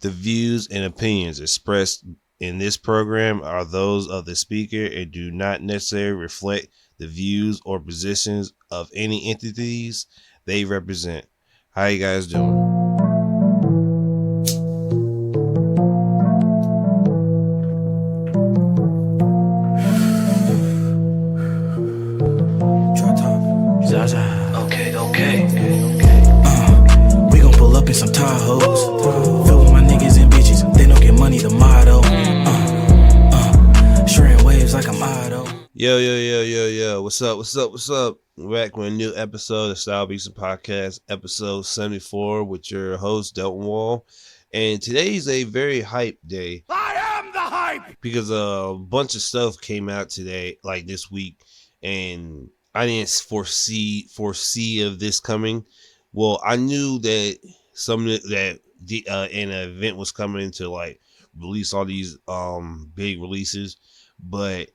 The views and opinions expressed in this program are those of the speaker and do not necessarily reflect the views or positions of any entities they represent. How you guys doing? DropTop. Zaza. Okay. We gon' pull up in some Tahoes. Fill with my niggas and bitches. They don't get money, the motto. Shredding waves like I'm Otto. Yo. What's up? We're back with a new episode of StyleBeasting Podcast, episode 74, with your host, Delton Wall. And today's a very hype day. I am the hype! Because a bunch of stuff came out today, like this week, and I didn't foresee of this coming. Well, I knew that an event was coming to like release all these big releases, but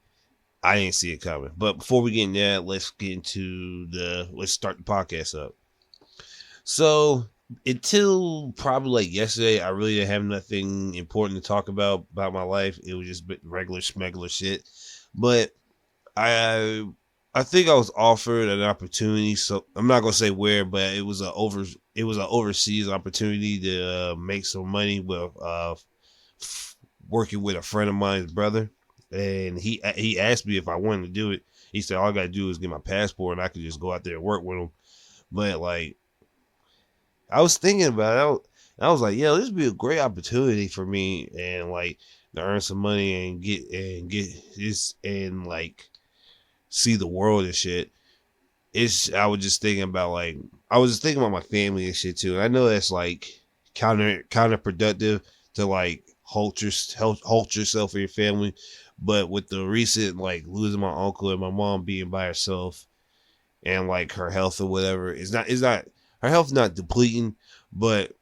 I didn't see it coming. But before we get into that, let's start the podcast up. So until probably like yesterday, I really didn't have nothing important to talk about my life. It was just regular schmegular shit. But I think I was offered an opportunity. So I'm not gonna say where, but it was an overseas opportunity to make some money with working with a friend of mine's brother. And he asked me if I wanted to do it. He said all I gotta do is get my passport and I could just go out there and work with him. But like, I was thinking about it. I was like, this would be a great opportunity for me and like to earn some money and get this and like see the world and shit. I was just thinking about my family and shit too. And I know that's like counterproductive to like halt yourself and your family. But with the recent like losing my uncle and my mom being by herself and like her health or whatever, her health not depleting, but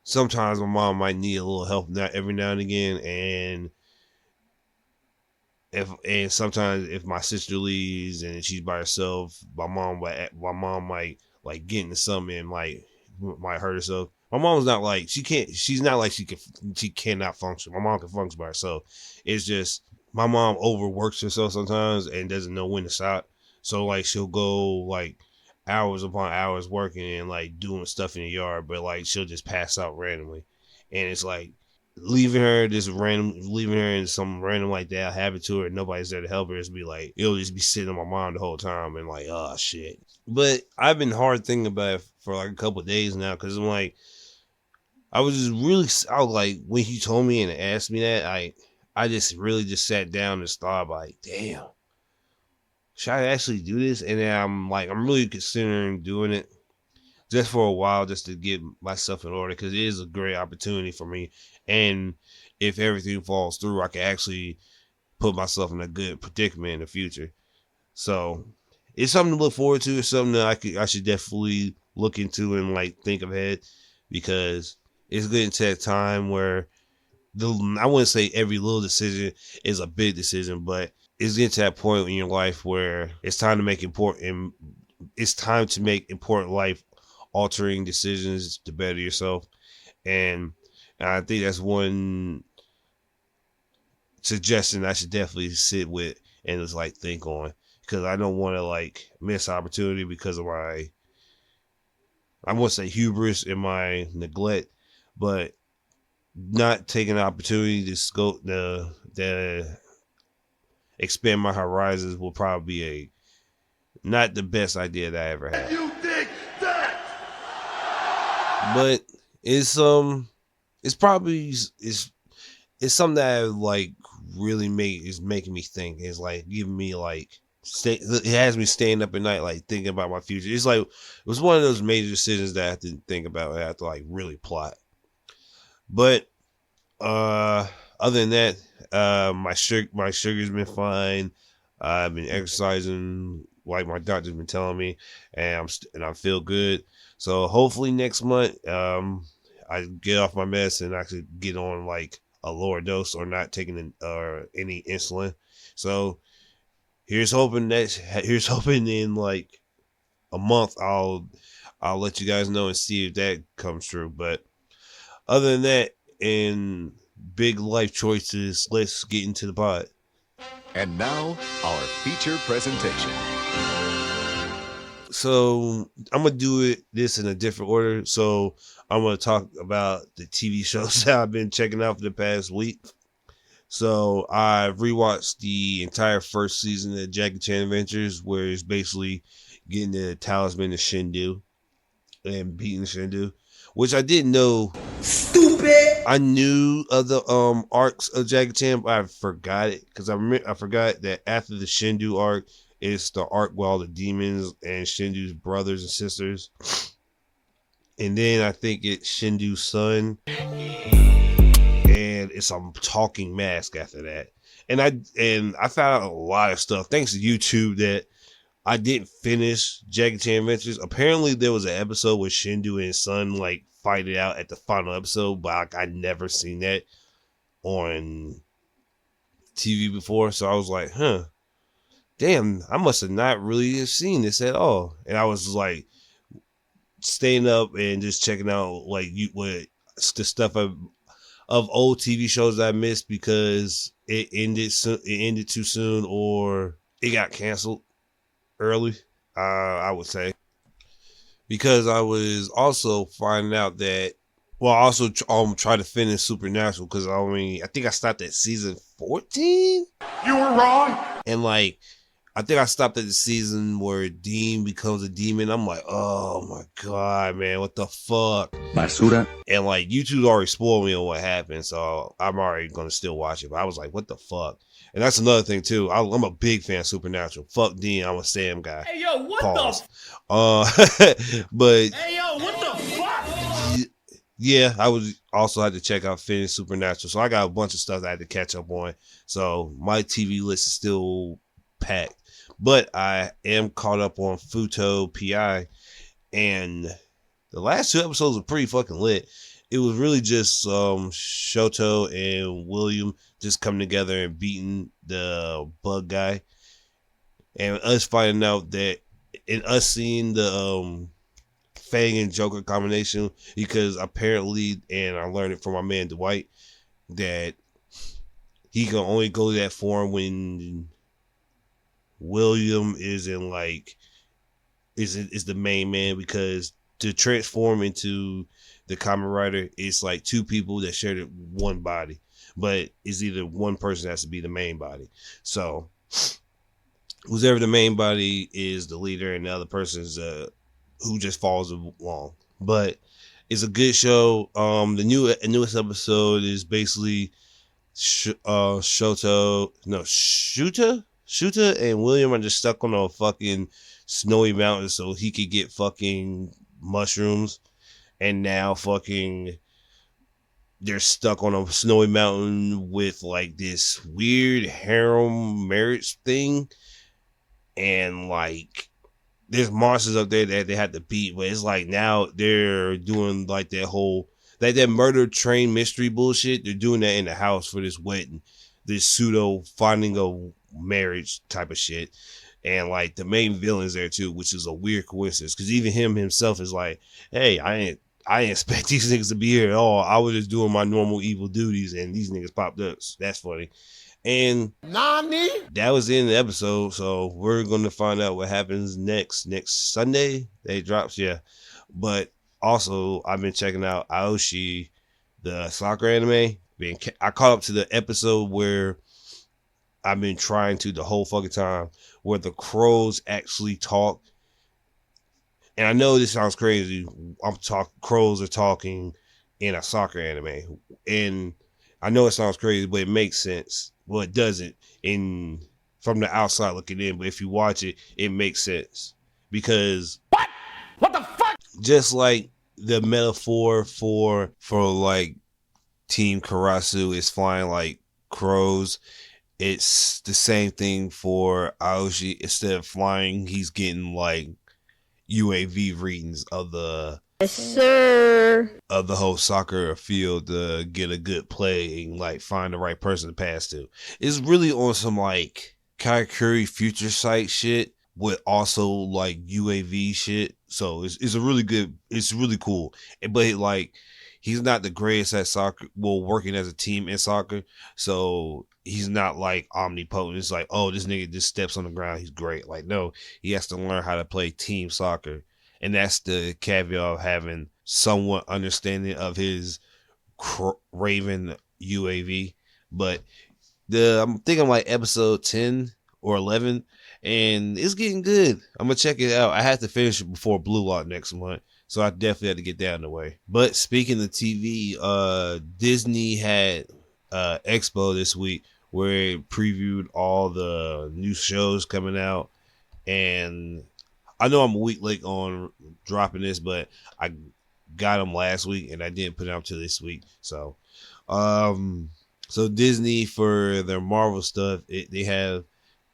sometimes my mom might need a little help every now and again. And sometimes if my sister leaves and she's by herself, my mom might like get into something and like might hurt herself. My mom's not like she cannot function. My mom can function by herself. It's just my mom overworks herself sometimes and doesn't know when to stop. So like she'll go like hours upon hours working and like doing stuff in the yard, but like she'll just pass out randomly. And it's like leaving her in some random like that habit to her and nobody's there to help her. It'll just be sitting on my mind the whole time and like, oh shit. But I've been hard thinking about it for like a couple of days now, because I'm like, I was like, when he told me and asked me that, I just really just sat down and thought like, damn, should I actually do this? And then I'm really considering doing it just for a while, just to get myself in order, because it is a great opportunity for me. And if everything falls through, I can actually put myself in a good predicament in the future. So it's something to look forward to. It's something that I should definitely look into and like think ahead, because it's getting to that time where I wouldn't say every little decision is a big decision, but it's getting to that point in your life where it's time to make important life altering decisions to better yourself. And I think that's one suggestion I should definitely sit with and just like think on, because I don't want to like miss opportunity because of I won't say hubris and my neglect, but not taking the opportunity to scope the expand my horizons will probably be not the best idea that I ever had. You think that? But it's something that like really is making me think. It's like giving me like it has me staying up at night like thinking about my future. It's like it was one of those major decisions that I have to think about. I have to like really plot. But other than that, my sugar's been fine. I've been exercising like my doctor's been telling me, and I feel good. So hopefully next month, I get off my meds and actually get on like a lower dose or not taking any insulin. So here's hoping in like a month I'll let you guys know and see if that comes true. But Other than that, and big life choices, let's get into the pod. And now, our feature presentation. So I'm gonna do this in a different order. So I'm gonna talk about the TV shows that I've been checking out for the past week. So I rewatched the entire first season of Jackie Chan Adventures, where it's basically getting the talisman to Shindu and beating Shindu, which I didn't know. Stupid. I knew of the arcs of Jackie Chan, but I forgot it because I forgot that after the Shindu arc, it's the arc with all the demons and Shindu's brothers and sisters. And then I think it's Shindu's son. And it's a talking mask after that. And I found out a lot of stuff thanks to YouTube that I didn't finish Jackie Chan Adventures. Apparently there was an episode where Shindu and his son like fight it out at the final episode, but I never seen that on TV before. So I was like, damn, I must have not really seen this at all. And I was like staying up and just checking out like the stuff of old TV shows that I missed because it ended too soon or it got canceled early. I would say because I was also finding out that I also try to finish Supernatural because I think I stopped at season 14. You were wrong. And like, I think I stopped at the season where Dean becomes a demon. I'm like, oh my God, man, what the fuck? Basura. And like, YouTube already spoiled me on what happened, so I'm already going to still watch it. But I was like, what the fuck? And that's another thing, too. I'm a big fan of Supernatural. Fuck Dean, I'm a Sam guy. Hey, yo, what Pause. the? Hey, yo, what the fuck? Yeah, I would also have to check out finish Supernatural. So I got a bunch of stuff that I had to catch up on. So my TV list is still packed. But I am caught up on Futo PI, and the last two episodes were pretty fucking lit. It was really just Shoto and William just coming together and beating the bug guy, and us finding out that, and us seeing the Fang and Joker combination, because apparently, and I learned it from my man Dwight, that he can only go to that form when William is in like is the main man, because to transform into the Kamen Rider, it's like two people that share one body, but it's either one person has to be the main body. So whoever the main body is the leader, and the other person is who just follows along. But it's a good show. The newest episode is basically Shuta and William are just stuck on a fucking snowy mountain so he could get fucking mushrooms, and now fucking they're stuck on a snowy mountain with like this weird harem marriage thing, and like there's monsters up there that they have to beat, but it's like now they're doing like that whole like that murder train mystery bullshit. They're doing that in the house for this wedding, this pseudo finding a marriage type of shit. And like the main villain's there too, which is a weird coincidence because even him himself is like, hey, I ain't expect these niggas to be here at all. I was just doing my normal evil duties and these niggas popped up. So that's funny. And Nani? that was the end of the episode. So we're going to find out what happens next Sunday. They drops, yeah. But also, I've been checking out Aoshi, the soccer anime. I caught up to the episode where I've been trying to the whole fucking time, where the crows actually talk. And I know this sounds crazy. Crows are talking in a soccer anime. And I know it sounds crazy, but it makes sense. Well, it doesn't from the outside looking in, but if you watch it, it makes sense. Because What the fuck? just like the metaphor for like Team Karasu is flying like crows, it's the same thing for Aoshi. Instead of flying, he's getting like UAV readings of the of the whole soccer field to get a good play and like find the right person to pass to. It's really on some like Karakuri Future Sight shit. with also like UAV shit. So it's a really good, it's really cool. But like, he's not the greatest at soccer, well, working as a team in soccer. So he's not like omnipotent. It's like, oh, this nigga just steps on the ground, he's great. Like, no, he has to learn how to play team soccer. And that's the caveat of having somewhat understanding of his Raven UAV. But I'm thinking like episode 10 or 11, and it's getting good. I'm gonna check it out. I have to finish it before Blue Lock next month, so I definitely have to get that in the way. But speaking of TV, Disney had Expo this week where it previewed all the new shows coming out, and I know I'm a week late on dropping this, but I got them last week and I didn't put them up to this week. So so Disney, for their Marvel stuff, they have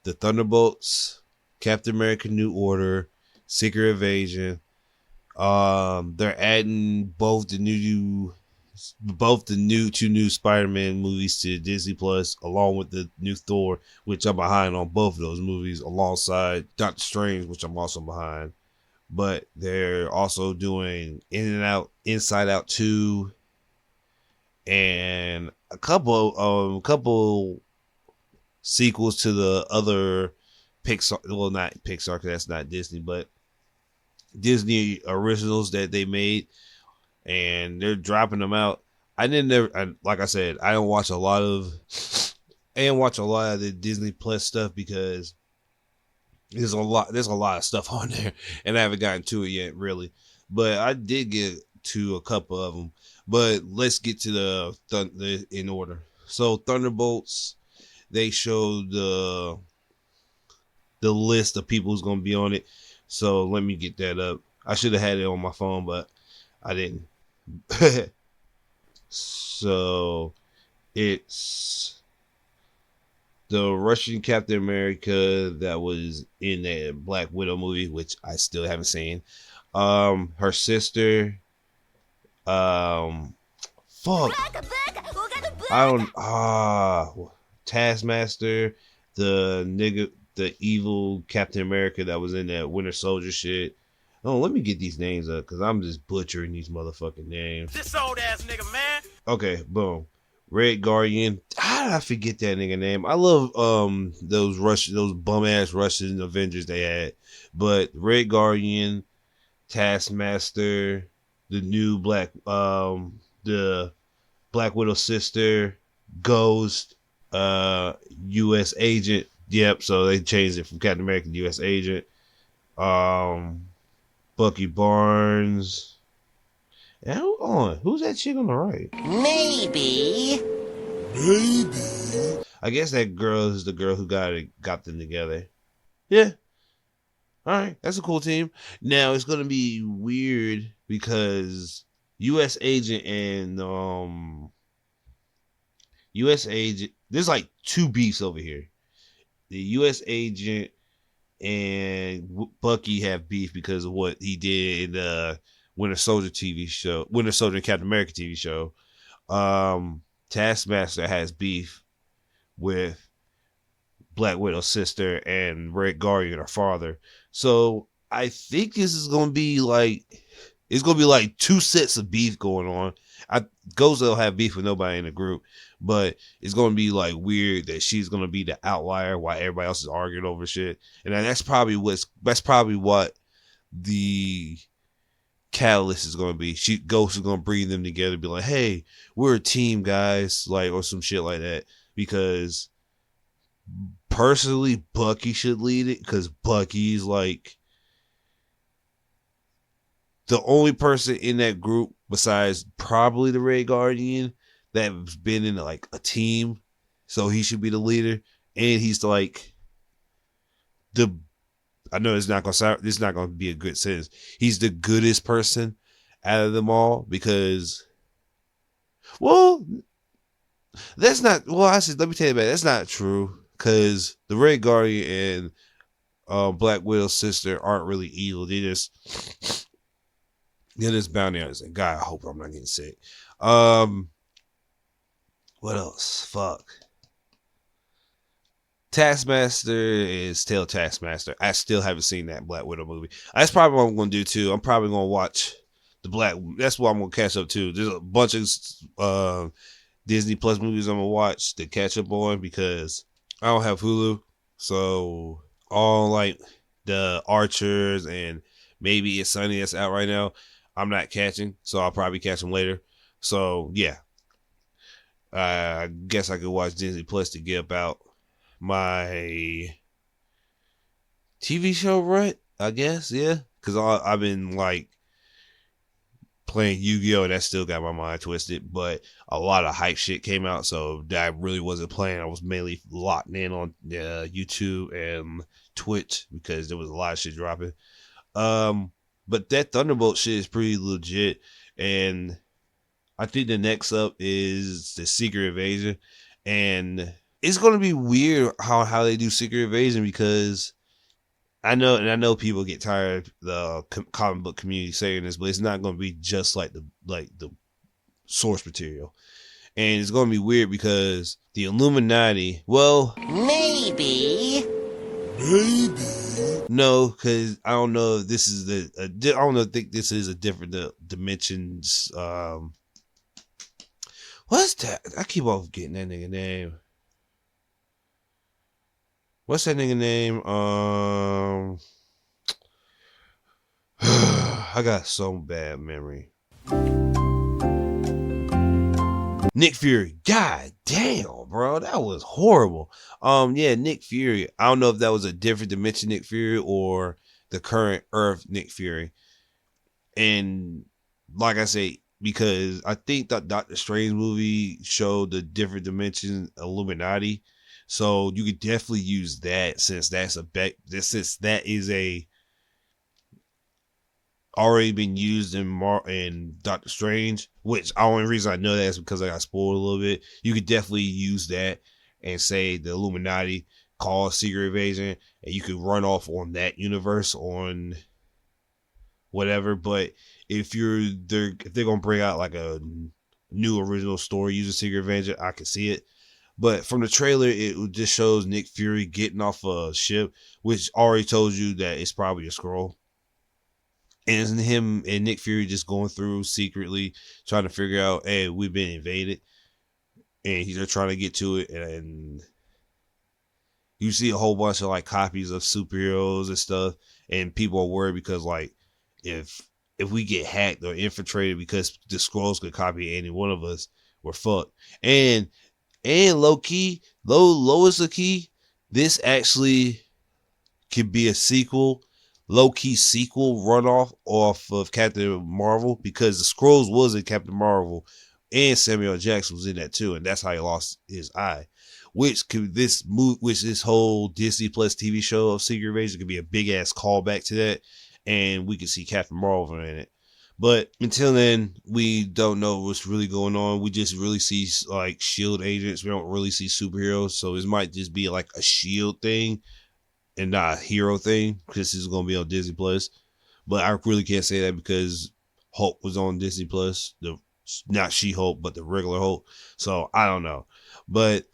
the Thunderbolts, Captain America New Order, Secret Invasion. They're adding both the new two new Spider-Man movies to Disney Plus, along with the new Thor, which I'm behind on both of those movies, alongside Doctor Strange, which I'm also behind. But they're also doing Inside Out 2, and a couple sequels to the other Pixar, well, not Pixar because that's not Disney, but Disney originals that they made, and they're dropping them out. Like I said, I didn't watch a lot of the Disney Plus stuff because there's a lot of stuff on there, and I haven't gotten to it yet, really. But I did get to a couple of them. But let's get to the in order. So Thunderbolts, they showed the list of people who's gonna be on it. So let me get that up. I should have had it on my phone, but I didn't. So it's the Russian Captain America that was in that Black Widow movie, which I still haven't seen. Her sister. Fuck. Taskmaster, the evil Captain America that was in that Winter Soldier shit. Oh, let me get these names up because I'm just butchering these motherfucking names. This old ass nigga, man. Okay, boom. Red Guardian. How did I forget that nigga name? I love those bum ass Russian Avengers they had. But Red Guardian, Taskmaster, the new the Black Widow sister, Ghost, US Agent. Yep, so they changed it from Captain America to US Agent. Bucky Barnes. And who's that chick on the right? Maybe. I guess that girl is the girl who got them together. Yeah. All right, that's a cool team. Now it's gonna be weird because US Agent and US Agent. There's like two beefs over here. The US Agent and Bucky have beef because of what he did in the Winter Soldier TV show, Winter Soldier and Captain America TV show. Taskmaster has beef with Black Widow's sister and Red Guardian, her father. So I think this is gonna be like two sets of beef going on. Ghost will have beef with nobody in the group, but it's gonna be like weird that she's gonna be the outlier while everybody else is arguing over shit. And that's probably what the catalyst is gonna be. Ghost is gonna bring them together, be like, "Hey, we're a team, guys," like, or some shit like that. Because personally, Bucky should lead it because Bucky's like the only person in that group besides probably the Red Guardian that's been in like a team, so he should be the leader. And he's like I know it's not gonna be a good sentence. He's the goodest person out of them all because, well, that's not. Well, let me tell you about it. That's not true because the Red Guardian and Black Widow's sister aren't really evil. They're just bounty hunters. And God, I hope I'm not getting sick. What else? Fuck. Taskmaster is still Taskmaster. I still haven't seen that Black Widow movie. That's probably what I'm going to do too. I'm probably going to watch the Black. That's what I'm going to catch up to. There's a bunch of Disney Plus movies I'm going to watch to catch up on because I don't have Hulu. So all like the Archers and maybe It's Sunny that's out right now, I'm not catching. So I'll probably catch them later. So yeah, I guess I could watch Disney Plus to get about my TV show rut, I guess, yeah. Because I've been like playing Yu-Gi-Oh! And that still got my mind twisted. But a lot of hype shit came out, so that I really wasn't playing. I was mainly locked in on YouTube and Twitch because there was a lot of shit dropping. But that Thunderbolt shit is pretty legit, and I think the next up is the Secret Invasion, and it's going to be weird how they do Secret Invasion because I know people get tired of the comic book community saying this, but it's not going to be just like the source material. And it's going to be weird because the Illuminati, well, Maybe. no, because I don't know if this is I think this is a different dimensions. What's that? I keep on getting that nigga name. What's that nigga name? I got so bad memory. Nick Fury. God damn, bro. That was horrible. Yeah, Nick Fury. I don't know if that was a different dimension Nick Fury or the current Earth Nick Fury. And like I say, because I think that Doctor Strange movie showed the different dimension Illuminati. So you could definitely use that since that is a already been used in Doctor Strange, which the only reason I know that is because I got spoiled a little bit. You could definitely use that and say the Illuminati caused Secret Invasion, and you could run off on that universe on whatever. But if they're gonna bring out like a new original story using Secret Invasion, I can see it. But from the trailer, it just shows Nick Fury getting off a ship, which already told you that it's probably a Skrull. And him and Nick Fury just going through secretly trying to figure out, hey, we've been invaded. And they're trying to get to it. And you see a whole bunch of like copies of superheroes and stuff. And people are worried because like if we get hacked or infiltrated because the Skrulls could copy any one of us, we're fucked. And low-key, lowest of key, this actually could be a sequel, low-key sequel runoff off of Captain Marvel because the Skrulls was in Captain Marvel and Samuel Jackson was in that too, and that's how he lost his eye. Which this whole Disney Plus TV show of Secret Invasion could be a big-ass callback to that, and we could see Captain Marvel in it. But until then, we don't know what's really going on. We just really see like SHIELD agents. We don't really see superheroes. So it might just be like a SHIELD thing and not a hero thing because this is going to be on Disney Plus. But I really can't say that because Hulk was on Disney Plus. Not She-Hulk, but the regular Hulk. So I don't know. But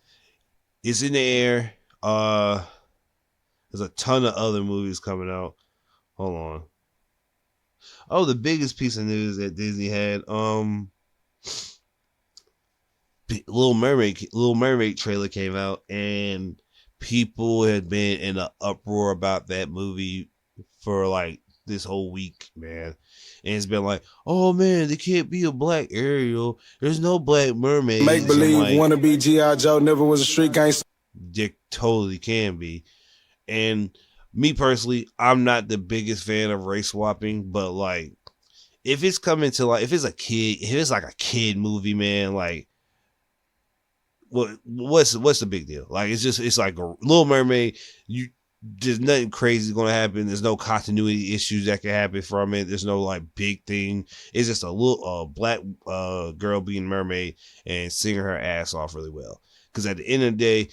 it's in the air. There's a ton of other movies coming out. Hold on. Oh, the biggest piece of news that Disney had, Little Mermaid trailer came out, and people had been in an uproar about that movie for like this whole week, man. And it's been like, oh man, there can't be a black Ariel. There's no black mermaid. Make believe, like, wanna be G.I. Joe, never was a street gangster. There totally can be. And me personally, I'm not the biggest fan of race swapping, but like, if it's coming to like, if it's like a kid movie, man, like, what's the big deal? Like, it's like a Little Mermaid. There's nothing crazy going to happen. There's no continuity issues that can happen from it. There's no like big thing. It's just a little black girl being mermaid and singing her ass off really well. Because at the end of the day,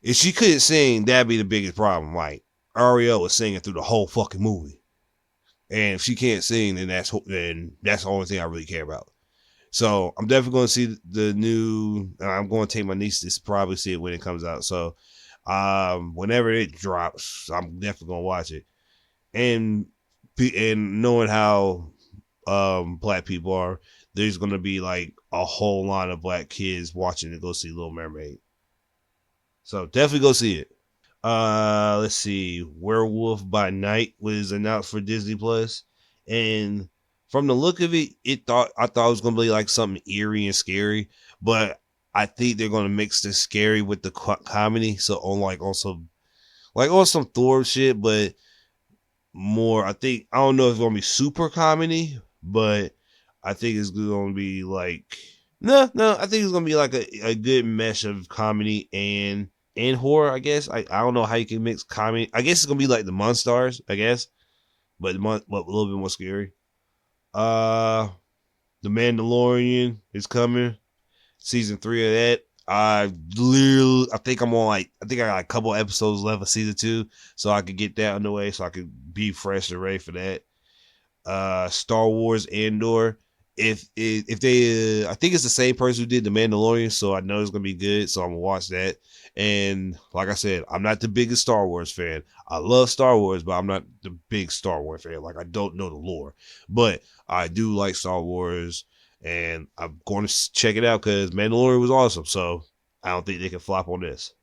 if she couldn't sing, that'd be the biggest problem. Like, Ariel was singing through the whole fucking movie, and if she can't sing, then that's the only thing I really care about. So I'm definitely going to see the new. I'm going to take my niece to probably see it when it comes out. So Whenever it drops, I'm definitely gonna watch it. And knowing how black people are, there's gonna be like a whole lot of black kids watching to go see Little Mermaid. So definitely go see it. Let's see. Werewolf by Night was announced for Disney Plus, and from the look of it, I thought it was gonna be like something eerie and scary, but I think they're gonna mix the scary with the comedy. So on some Thor shit, but more. I don't know if it's gonna be super comedy, but I think it's gonna be like no. I think it's gonna be like a good mesh of comedy and horror. I guess I don't know how you can mix comedy. I guess it's gonna be like the Monstars, I guess, but a little bit more scary. The Mandalorian is coming, season 3 of that. I think I got a couple episodes left of season 2, so I could get that underway, so I could be fresh and ready for that. Star Wars Andor. If they, I think it's the same person who did the Mandalorian, so I know it's gonna be good. So I'm gonna watch that. And like I said, I'm not the biggest Star Wars fan. I love Star Wars, but I'm not the big Star Wars fan. Like, I don't know the lore, but I do like Star Wars, and I'm going to check it out because Mandalorian was awesome. So I don't think they can flop on this.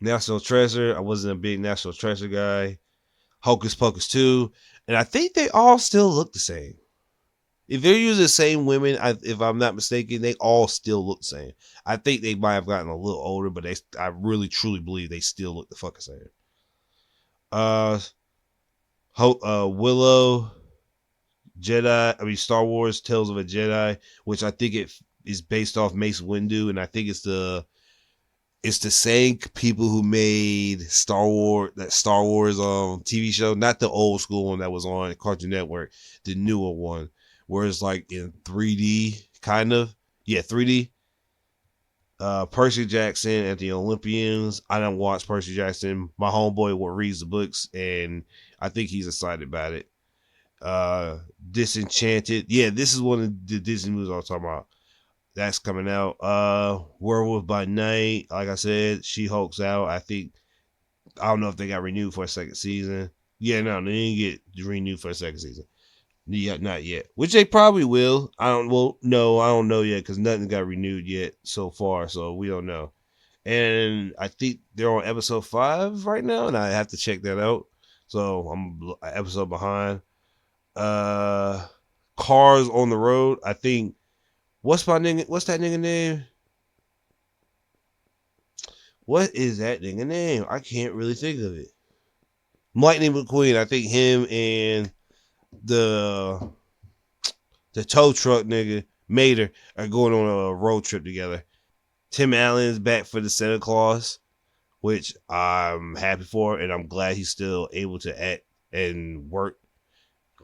National Treasure. I wasn't a big National Treasure guy. Hocus Pocus 2. And I think they all still look the same. If they're using the same women, if I'm not mistaken, they all still look the same. I think they might have gotten a little older, but I really truly believe they still look the fucking same. Willow, Star Wars Tales of a Jedi, which I think it is based off Mace Windu, and I think it's the same people who made Star Wars TV show, not the old school one that was on Cartoon Network, the newer one, where it's like in 3D, kind of. Yeah, 3D. Percy Jackson at the Olympians. I don't watch Percy Jackson. My homeboy reads the books, and I think he's excited about it. Disenchanted. Yeah, this is one of the Disney movies I was talking about. That's coming out. Werewolf by Night. Like I said, She-Hulk's out. I don't know if they got renewed for a second season. Yeah, no, they didn't get renewed for a second season. Yeah, not yet. Which they probably will. I don't know yet because nothing got renewed yet so far, so we don't know. And I think they're on episode 5 right now, and I have to check that out. So I'm an episode behind. Cars on the Road. I think what's that nigga name? What is that nigga name? I can't really think of it. Lightning McQueen. I think him and the tow truck nigga Mater are going on a road trip together. Tim Allen's back for the Santa Claus, which I'm happy for, and I'm glad he's still able to act and work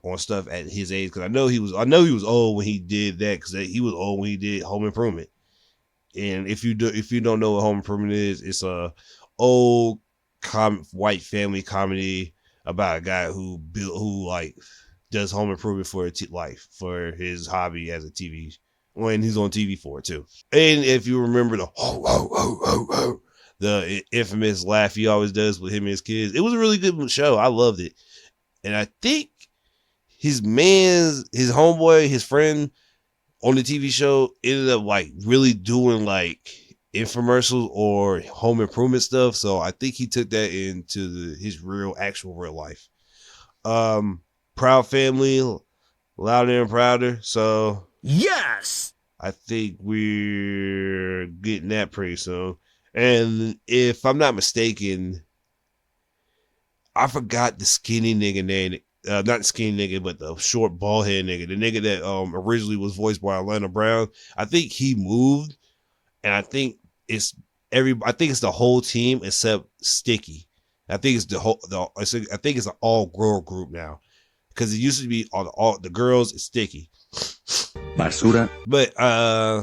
on stuff at his age, because I know he was old when he did that, because he was old when he did Home Improvement. And if you don't know what Home Improvement is, it's a old white family comedy about a guy who does home improvement for for his hobby as a TV, when he's on TV for it too. And if you remember the infamous laugh he always does with him and his kids, it was a really good show. I loved it. And I think his homeboy, his friend on the TV show ended up like really doing like infomercials or home improvement stuff. So I think he took that into his actual real life. Proud Family, Louder and Prouder. So Yes! I think we're getting that pretty soon. And if I'm not mistaken, I forgot the skinny nigga name. Not the skinny nigga, but the short bald head nigga. The nigga that originally was voiced by Orlando Brown. I think he moved, and I think it's the whole team except Sticky. I think it's I think it's an all girl group now, because it used to be all the girls is Sticky. Basura. But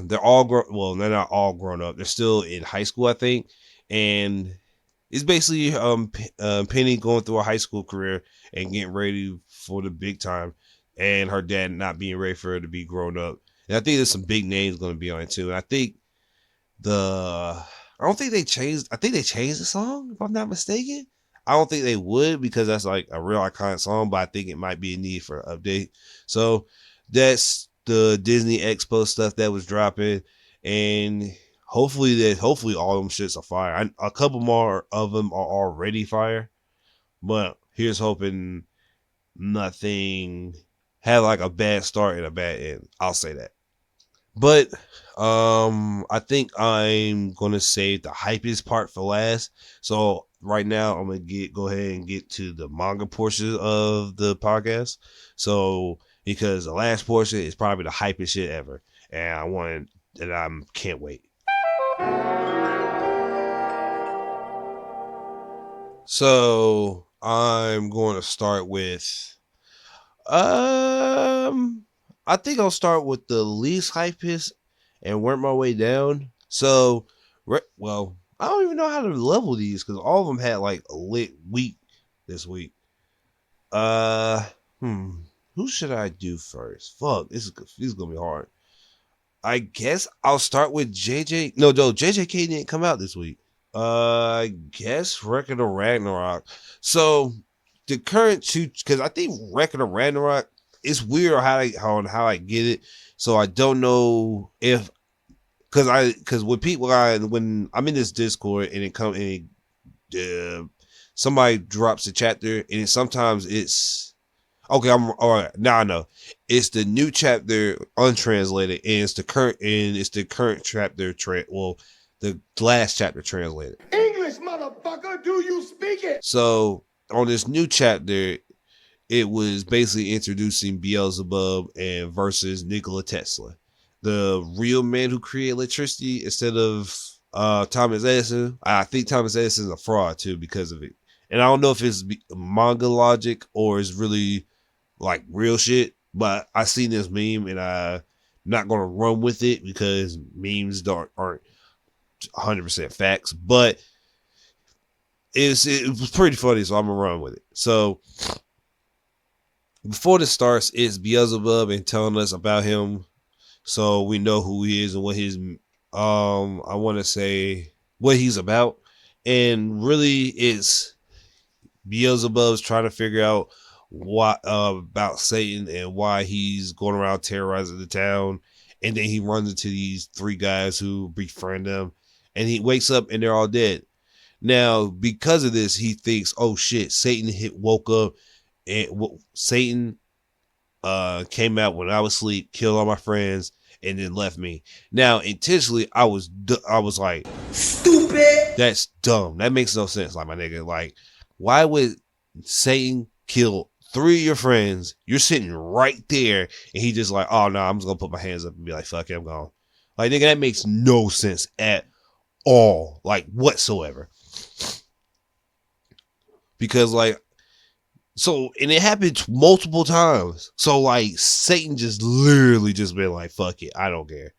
they're all they're not all grown up. They're still in high school, I think, and it's basically Penny going through a high school career and getting ready for the big time, and her dad not being ready for her to be grown up. And I think there's some big names going to be on it too. And I think I don't think they changed. I think they changed the song, if I'm not mistaken. I don't think they would because that's like a real iconic song, but I think it might be a need for an update. So that's the Disney Expo stuff that was dropping, and hopefully all them shits are fire. A couple more of them are already fire, but here's hoping nothing had like a bad start and a bad end. I'll say that. But I think I'm gonna save the hypest part for last. So right now I'm gonna go ahead and get to the manga portion of the podcast. So because the last portion is probably the hypest shit ever, and I can't wait. So I'm going to start with I think I'll start with the least hypest and work my way down. So, well, I don't even know how to level these because all of them had like a lit week this week. Who should I do first? Fuck, this is gonna be hard. I guess I'll start with JJ. No, JJK didn't come out this week. I guess Record of Ragnarok. So the current two, because I think Record of Ragnarok, it's weird how I get it. So I don't know if because when I'm in this Discord and it comes and somebody drops a chapter and sometimes it's okay. I'm all right now. I know it's the new chapter untranslated and it's the current chapter the last chapter translated. English, motherfucker, do you speak it? So on this new chapter, it was basically introducing Beelzebub and versus Nikola Tesla, the real man who created electricity instead of Thomas Edison. I think Thomas Edison is a fraud too because of it. And I don't know if it's manga logic or it's really like real shit, but I seen this meme and I'm not going to run with it because memes aren't 100% facts, but it was pretty funny, so I'm going to run with it. So before this starts, it's Beelzebub and telling us about him so we know who he is and what his I want to say what he's about. And really it's Beelzebub's trying to figure out what about Satan and why he's going around terrorizing the town. And then he runs into these three guys who befriend him and he wakes up and they're all dead. Now, because of this, he thinks, oh shit, Satan woke up and Satan came out when I was asleep, killed all my friends, and then left me. Now, intentionally, I was like, stupid. That's dumb. That makes no sense. Like, my nigga, like, why would Satan kill three of your friends? You're sitting right there, and he just like, oh no, I'm just gonna put my hands up and be like, fuck it, I'm gone. Like, nigga, that makes no sense at all, like whatsoever. Because like, so, and it happened multiple times. So like Satan just literally just been like, fuck it, I don't care.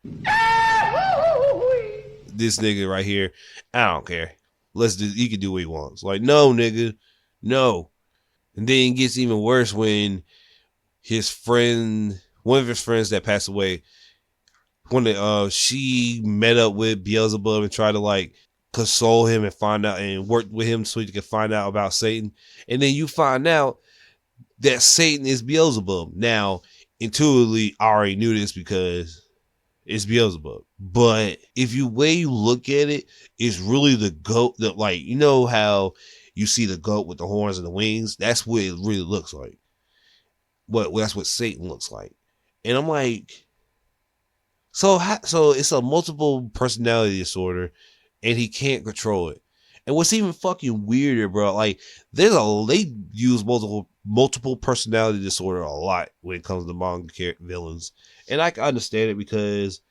This nigga right here, I don't care. He can do what he wants. Like, no, nigga, no. And then it gets even worse when one of his friends that passed away, when she met up with Beelzebub and tried to like console him and find out and work with him so he could find out about Satan. And then you find out that Satan is Beelzebub. Now, intuitively, I already knew this because it's Beelzebub. But if you look at it, it's really the goat that, like, you know how you see the goat with the horns and the wings? That's what it really looks like. That's what Satan looks like. And I'm like, so it's a multiple personality disorder and he can't control it. And what's even fucking weirder, bro, like they use multiple personality disorder a lot when it comes to manga villains. And I can understand it because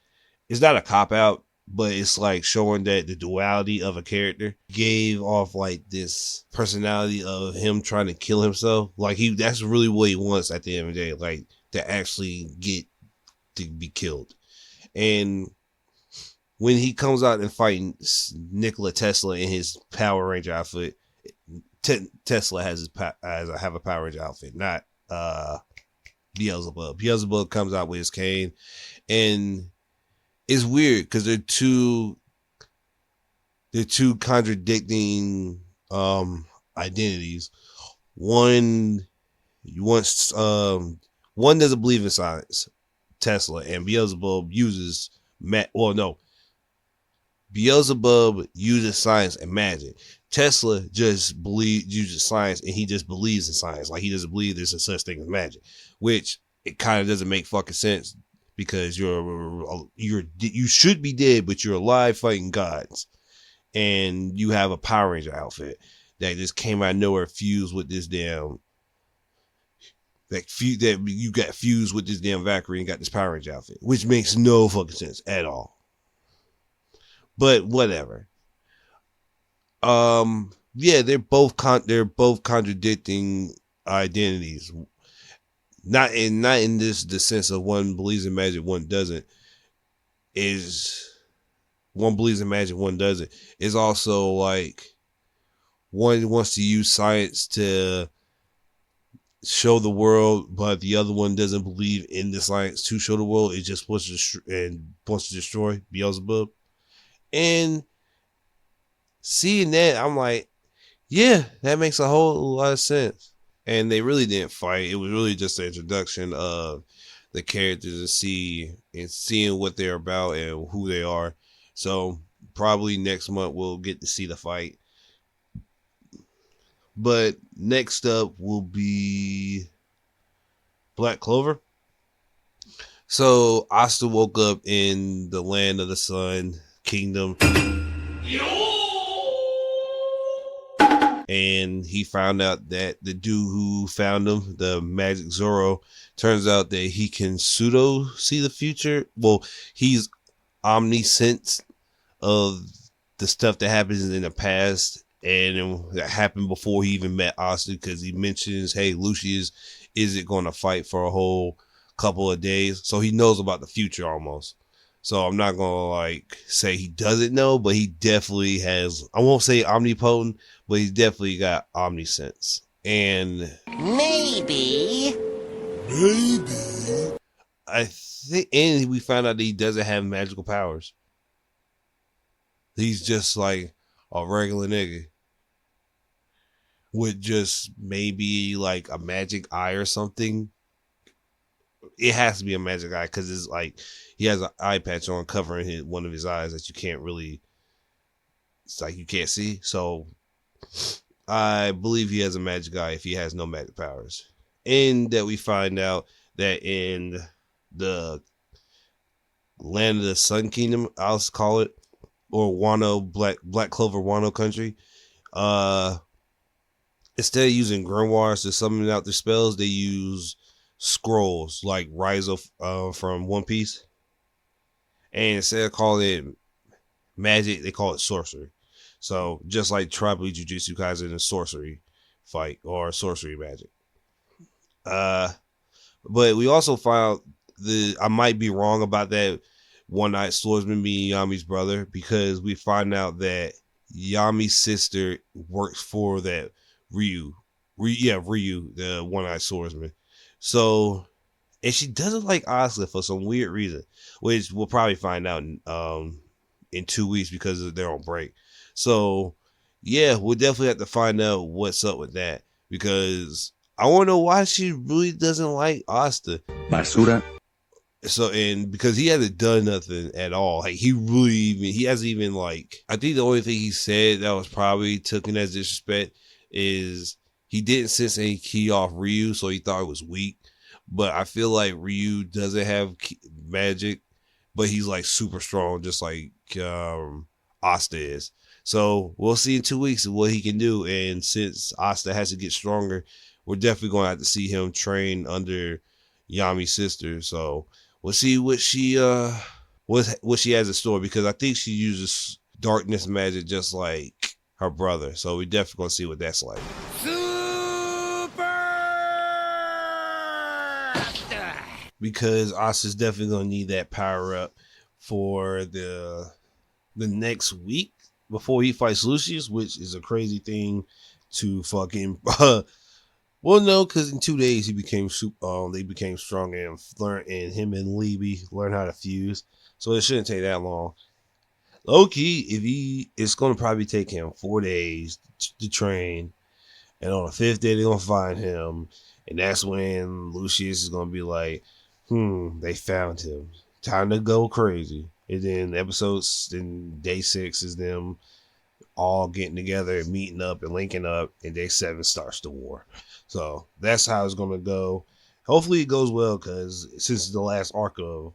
it's not a cop out, but it's like showing that the duality of a character gave off like this personality of him trying to kill himself. Like that's really what he wants at the end of the day, like to actually get to be killed. And when he comes out and fighting Nikola Tesla in his Power Ranger outfit, Tesla has have a Power Ranger outfit, not Beelzebub. Beelzebub comes out with his cane, and it's weird because they're two they're two contradicting identities. One wants one doesn't believe in science, Tesla, and Beelzebub uses Beelzebub uses science and magic. Tesla just uses science, and he just believes in science. Like, he doesn't believe there's a such thing as magic, which it kind of doesn't make fucking sense because you should be dead, but you're alive fighting gods, and you have a Power Ranger outfit that just came out of nowhere, fused with this damn that you got fused with this damn Valkyrie and got this Power Ranger outfit, which makes no fucking sense at all. But whatever. Yeah, they're both contradicting identities. Not in the sense of one believes in magic, one doesn't. Is one believes in magic, one doesn't. It's also like one wants to use science to show the world, but the other one doesn't believe in the science to show the world. It just wants to destroy Beelzebub. And seeing that, I'm like, yeah, that makes a whole lot of sense. And they really didn't fight. It was really just the introduction of the characters and seeing what they're about and who they are. So probably next month we'll get to see the fight. But next up will be Black Clover. So Asta woke up in the land of the sun kingdom. And he found out that the dude who found him, the Magic Zoro, turns out that he can pseudo see the future. Well, he's omniscient of the stuff that happens in the past and that happened before he even met Asta, because he mentions, hey, Lucius isn't going to fight for a whole couple of days. So he knows about the future almost. So I'm not going to say he doesn't know, but he definitely has, I won't say omnipotent, but he's definitely got omniscience. And Maybe. I think, and we found out that he doesn't have magical powers. He's just like a regular nigga with just maybe like a magic eye or something. It has to be a magic eye because it's like he has an eye patch on covering one of his eyes that you can't really, it's like you can't see. So I believe he has a magic eye if he has no magic powers. And that we find out that in the land of the Sun Kingdom, I'll call it, or Wano, Black Clover Wano country, instead of using grimoires to summon out their spells, they use scrolls like Rise from One Piece. And instead of calling it magic, they call it sorcery. So just like tribal Jujutsu Kaisen and sorcery fight or sorcery magic. But we also found I might be wrong about that one-eyed swordsman being Yami's brother, because we find out that Yami's sister works for that Ryu, the one-eyed swordsman. So, and she doesn't like Asuka for some weird reason, which we'll probably find out in 2 weeks because they're on break. So, yeah, we'll definitely have to find out what's up with that, because I want to know why she really doesn't like Asta. Basura. So, and because he hasn't done nothing at all. Like, he hasn't even I think the only thing he said that was probably taken as disrespect is he didn't sense any ki off Ryu, so he thought it was weak. But I feel like Ryu doesn't have magic, but he's super strong, just like Asta is. So we'll see in 2 weeks what he can do. And since Asta has to get stronger, we're definitely going to have to see him train under Yami's sister. So we'll see what she what she has in store, because I think she uses darkness magic just like her brother. So we're definitely going to see what that's like. Because Asta's definitely going to need that power up for the next week before he fights Lucius, which is a crazy thing to fucking well, no, because in 2 days they became stronger and him and Libby learn how to fuse, so it shouldn't take that long. low key, it's gonna probably take him 4 days to train, and on the 5th day they're gonna find him, and that's when Lucius is gonna be like, they found him. Time to go crazy. And then day 6 is them all getting together and meeting up and linking up, and day 7 starts the war. So that's how it's gonna go. Hopefully it goes well, because since it's the last arc of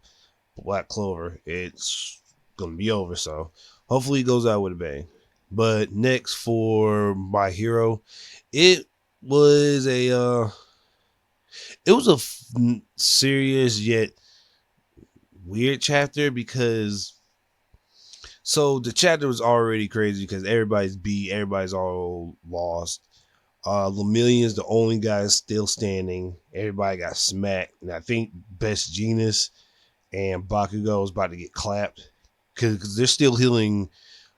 Black Clover, it's gonna be over. So hopefully it goes out with a bang. But next for My Hero, it was a serious yet weird chapter, because so the chapter was already crazy because everybody's beat, everybody's all lost. Lemillion's the only guy still standing. Everybody got smacked, and I think Best Genius and Bakugo is about to get clapped because they're still healing,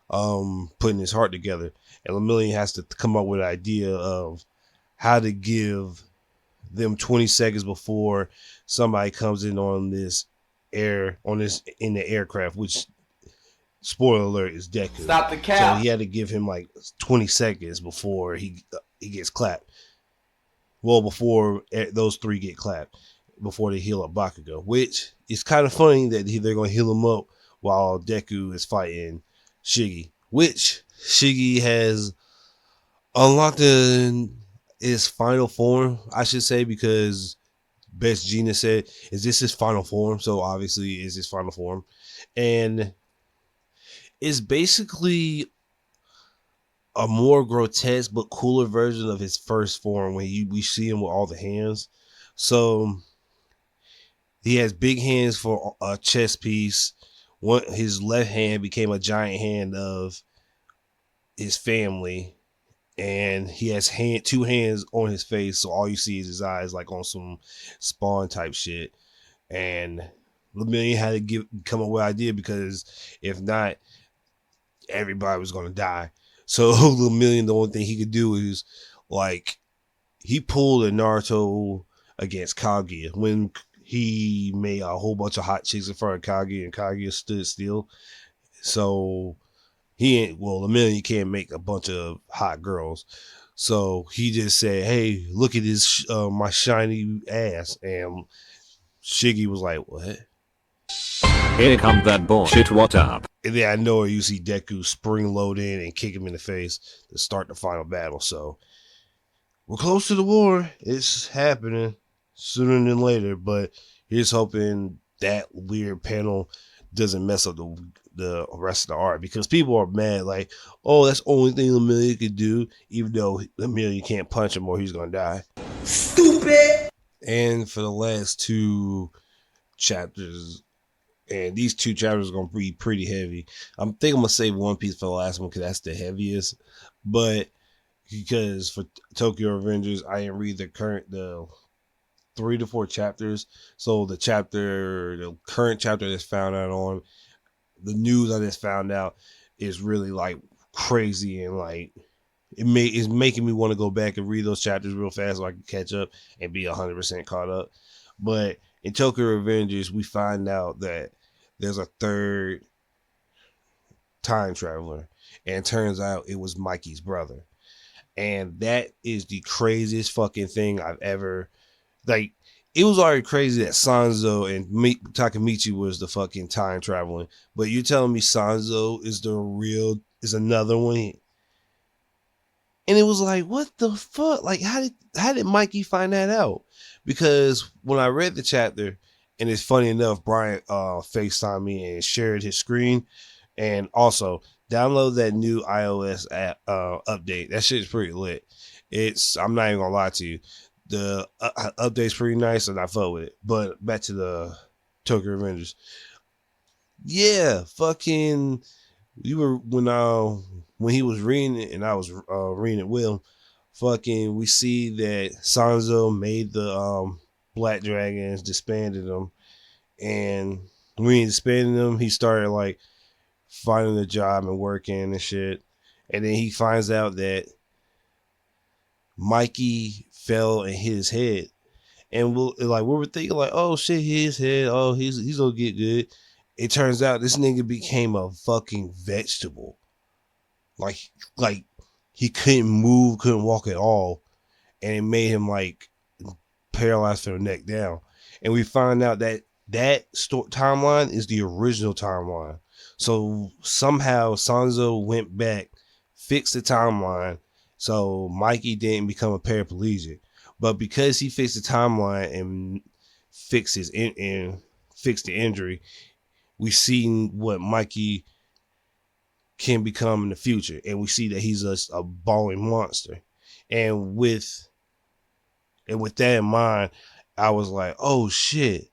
putting his heart together, and Lemillion has to come up with an idea of how to give them 20 seconds before somebody comes in on this in the aircraft, which, spoiler alert, is Deku. Stop the cap. So he had to give him like 20 seconds before he gets clapped. Well, before those 3 get clapped, before they heal up Bakugo, which is kind of funny that they're going to heal him up while Deku is fighting Shiggy, which Shiggy has unlocked in his final form, I should say, because Best Genius said, is this his final form? So obviously it is his final form. And it's basically a more grotesque but cooler version of his first form when we see him with all the hands. So he has big hands for a chess piece. His left hand became a giant hand of his family, and he has 2 hands on his face, so all you see is his eyes, like on some Spawn type shit. And Lemillion had to come up with an idea, because if not, everybody was going to die. So Lemillion, the only thing he could do is, like, he pulled a Naruto against Kaguya when he made a whole bunch of hot chicks in front of Kaguya, and Kaguya stood still. So Lemillion can't make a bunch of hot girls. So he just said, hey, look at this, my shiny ass. And Shiggy was like, what? Here comes that bullshit, what up? And then I know you see Deku spring load in and kick him in the face to start the final battle. So we're close to the war. It's happening sooner than later, but here's hoping that weird panel doesn't mess up the rest of the art, because people are mad, like, oh, that's the only thing Lemillion could do, even though Lemillion can't punch him or he's gonna die. Stupid. And for the last 2 chapters, and these 2 chapters are gonna be pretty heavy. I think I'm gonna save One Piece for the last one because that's the heaviest. But because for Tokyo Revengers, I didn't read the 3 to 4 chapters. So the current chapter that's found out on the news I just found out is really like crazy, and like it's making me want to go back and read those chapters real fast so I can catch up and be 100% caught up. But in Tokyo Revengers, we find out that there's a 3rd time traveler, and it turns out it was Mikey's brother. And that is the craziest fucking thing I've ever, like, it was already crazy that Sanzo and Takemichi was the fucking time traveling, but you're telling me Sanzo is another one? And it was like, what the fuck? Like, how did Mikey find that out? Because when I read the chapter, and it's funny enough, Brian FaceTimed me and shared his screen, and also download that new iOS app, update. That shit's pretty lit. I'm not even gonna lie to you. The update's pretty nice, and I fuck with it. But back to the Tokyo Revengers. Yeah, fucking, when he was reading it and I was reading it with him, fucking, we see that Sanzo made the Black Dragons, disbanded them, and when he disbanded them, he started like finding a job and working and shit. And then he finds out that Mikey fell and hit his head, and we were thinking like, oh shit, hit his head, oh he's gonna get good. it turns out this nigga became a fucking vegetable. Like he couldn't move, couldn't walk at all, and it made him like paralyzed from the neck down. And we find out that timeline is the original timeline. So somehow Sanzo went back, fixed the timeline, so Mikey didn't become a paraplegic. But because he fixed the timeline and fixed fixed the injury, we see what Mikey can become in the future, and we see that he's a balling monster. And with that in mind, I was like, oh shit,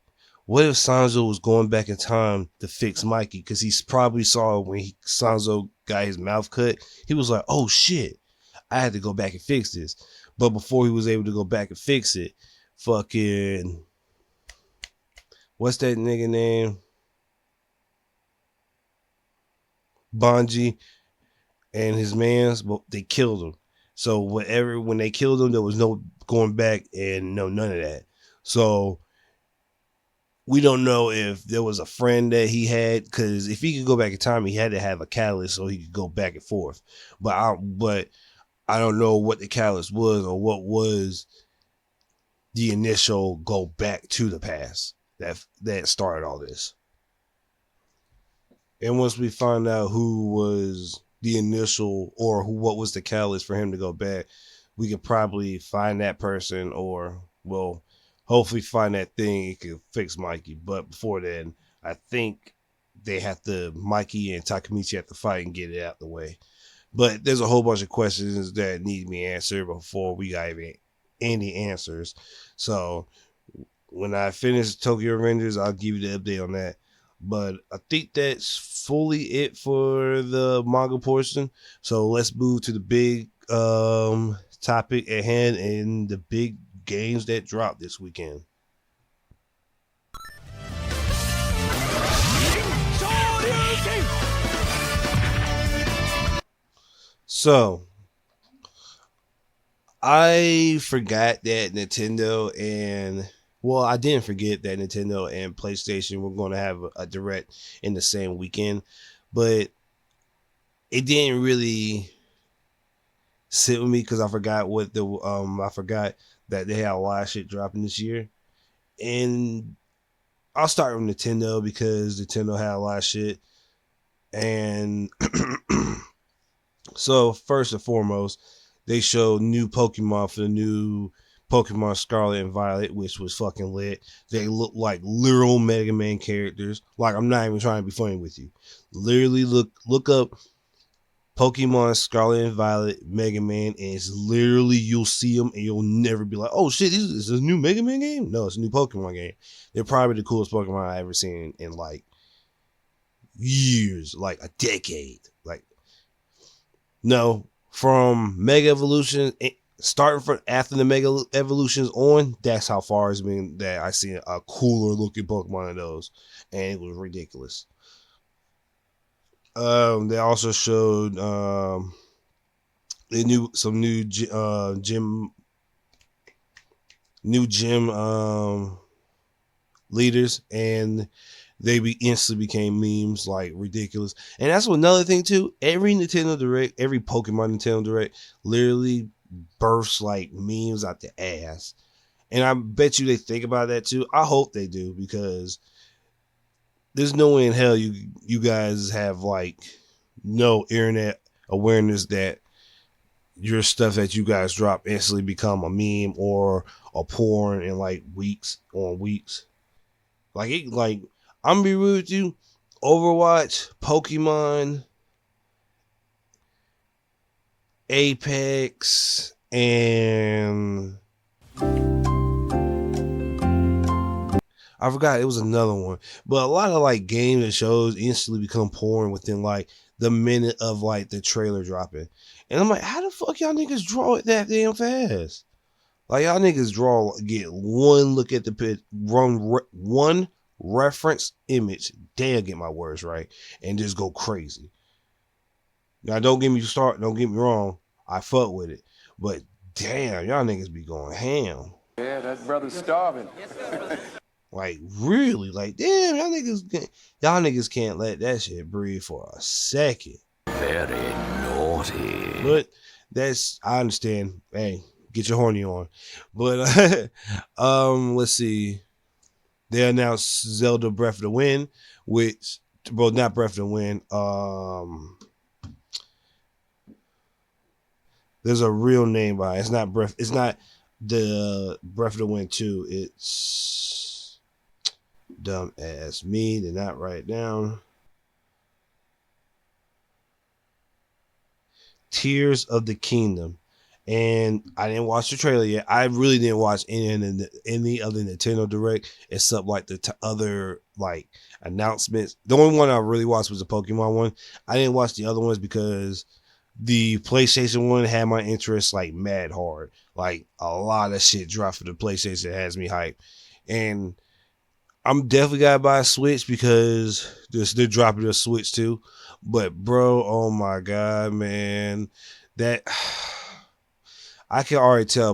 what if Sanzo was going back in time to fix Mikey? Because he probably saw when Sanzo got his mouth cut, he was like, oh shit, I had to go back and fix this. But before he was able to go back and fix it, fucking, what's that nigga name? Bonji and his mans, but they killed him. So when they killed him, there was no going back and none of that. So we don't know if there was a friend that he had, because if he could go back in time, he had to have a catalyst so he could go back and forth. But I don't know what the catalyst was or what was the initial go back to the past that started all this. And once we find out who was the initial or what was the catalyst for him to go back, we could probably find that person, or, well, hopefully find that thing it could fix Mikey. But before then, I think Mikey and Takemichi have to fight and get it out the way. But there's a whole bunch of questions that need to be answered before we got even any answers. So when I finish Tokyo Revengers, I'll give you the update on that. But I think that's fully it for the manga portion. So let's move to the big topic at hand and the big games that dropped this weekend. So I forgot that Nintendo I didn't forget that Nintendo and PlayStation were going to have a direct in the same weekend, but it didn't really sit with me because I forgot I forgot that they had a lot of shit dropping this year. And I'll start with Nintendo because Nintendo had a lot of shit. And so first and foremost, they showed new Pokemon for the new Pokemon Scarlet and Violet, which was fucking lit. They look like literal Mega Man characters. Like, I'm not even trying to be funny with you. Literally look up Pokemon Scarlet and Violet Mega Man, and it's literally, you'll see them and you'll never be like, oh shit, is this a new Mega Man game? No, it's a new Pokemon game. They're probably the coolest Pokemon I've ever seen in like years, like a decade. Like, no, from Mega Evolution, starting from after the Mega Evolutions on, that's how far it's been that I seen a cooler looking Pokemon than those, and it was ridiculous. They also showed some new gym leaders, and they instantly became memes, like ridiculous. And that's another thing too. Every Nintendo Direct, every Pokemon Nintendo Direct, literally bursts like memes out the ass. And I bet you they think about that too. I hope they do, because there's no way in hell you guys have like no internet awareness that your stuff that you guys drop instantly become a meme or a porn in like weeks on weeks. Like I'm gonna be real with you, Overwatch, Pokemon, Apex, and I forgot, it was another one. But a lot of like games and shows instantly become porn within like the minute of like the trailer dropping. And I'm like, how the fuck y'all niggas draw it that damn fast? Like, y'all niggas get one look at the pit, one reference image, damn, get my words right, and just go crazy. Now, don't get me wrong, I fuck with it, but damn, y'all niggas be going ham. Yeah, that brother's starving. Like really, like damn, y'all niggas can't let that shit breathe for a second. Very naughty. But I understand. Hey, get your horny on. But let's see. They announced Zelda Breath of the Wind, which, well, not Breath of the Wind. There's a real name by it. It's not Breath. It's not the Breath of the Wind 2. It's dumb ass me. Did not write it down. Tears of the Kingdom. And I didn't watch the trailer yet. I really didn't watch any other Nintendo Direct except like the other like announcements. The only one I really watched was the Pokemon one. I didn't watch the other ones because the PlayStation one had my interest like mad hard. Like a lot of shit dropped for the PlayStation that has me hyped. And I'm definitely gotta buy a Switch because they're dropping a Switch too. But bro, oh my god, man, that I can already tell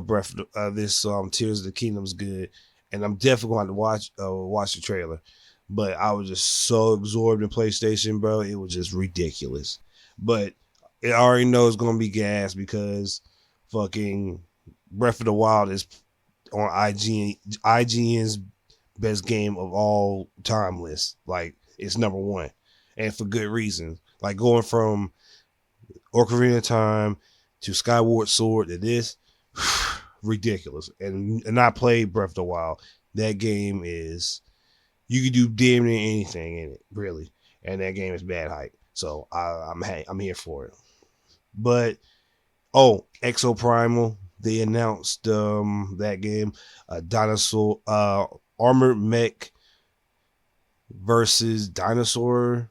this Tears of the Kingdom's good, and I'm definitely going to watch the trailer. But I was just so absorbed in PlayStation, bro. It was just ridiculous. But it already knows it's gonna be gas because fucking Breath of the Wild is on IGN's best game of all time list. Like it's number one, and for good reason. Like going from Ocarina of Time to Skyward Sword to this, ridiculous. And I played Breath of the Wild. That game is, you can do damn near anything in it, really. And that game is bad hype. So I'm here for it. But Exo Primal, they announced that game, dinosaur armored mech versus dinosaur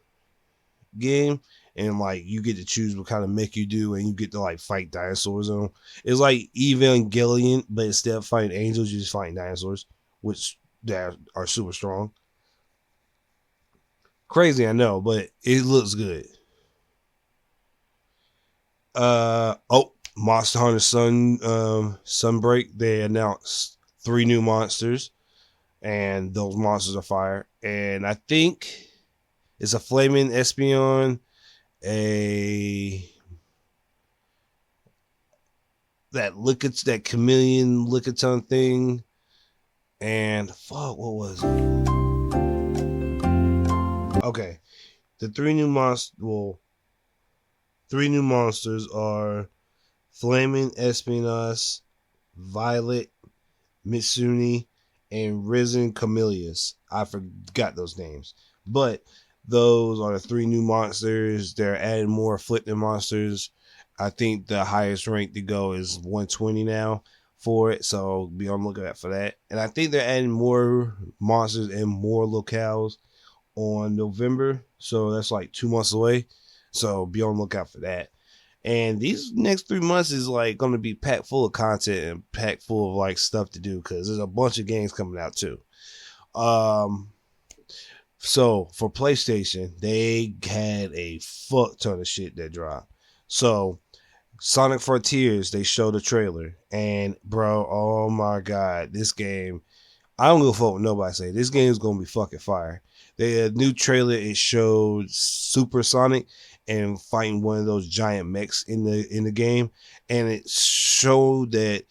game. And like you get to choose what kind of mech you do, and you get to like fight dinosaurs on them. It's like Evangelion, but instead of fighting angels, you're just fighting dinosaurs, which that are super strong. Crazy, I know, but it looks good. Monster Hunter Sunbreak, they announced 3 new monsters, and those monsters are fire. And I think it's a Flaming Espeon, that chameleon Lickitung thing, and fuck, what was it? Okay, the 3 new monsters are Flaming Espionage, Violet Mitsune, and Risen Camellias. I forgot those names, but those are the 3 new monsters. They're adding more afflicted monsters. I think the highest rank to go is 120 now for it, so be on the lookout for that. And I think they're adding more monsters and more locales on November, so that's like 2 months away. So be on the lookout for that. And these next 3 months is like going to be packed full of content and packed full of like stuff to do because there's a bunch of games coming out too. So for PlayStation, they had a fuck ton of shit that dropped. So Sonic Frontiers, they showed a trailer, and bro, oh my god, this game, I don't give a fuck what nobody say. This game is gonna be fucking fire. They had a new trailer. It showed Super Sonic and fighting one of those giant mechs in the game, and it showed that